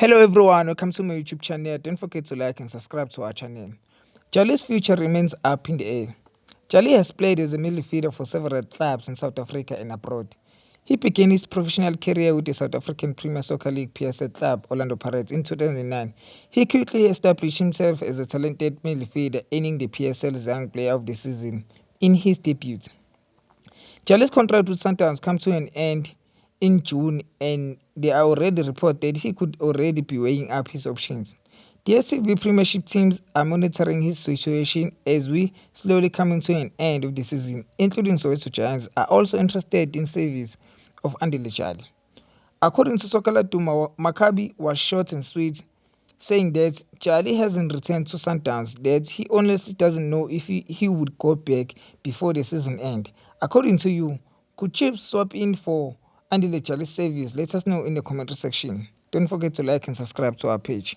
Hello everyone, welcome to my YouTube channel. Don't forget to like and subscribe to our channel. Jali's future remains up in the air. Jali has played as a midfielder for several clubs in South Africa and abroad. He began his professional career with the South African Premier Soccer League PSL club Orlando Pirates in 2009. He quickly established himself as a talented midfielder, earning the PSL's Young Player of the Season in his debut. Jali's contract with Sundowns comes to an end in June, and there are already reports that he could already be weighing up his options. DStv Premiership teams are monitoring his situation as we slowly coming to an end of the season, including Soweto Giants are also interested in service of Andile Jali. According to Sokala Duma, Maccabi was short and sweet, saying that Charlie hasn't returned to Sundowns, that he honestly doesn't know if he would go back before the season end. According to you, could Chips swap in for Andile Charlie's service? Let us know in the commentary section. Don't forget to like and subscribe to our page.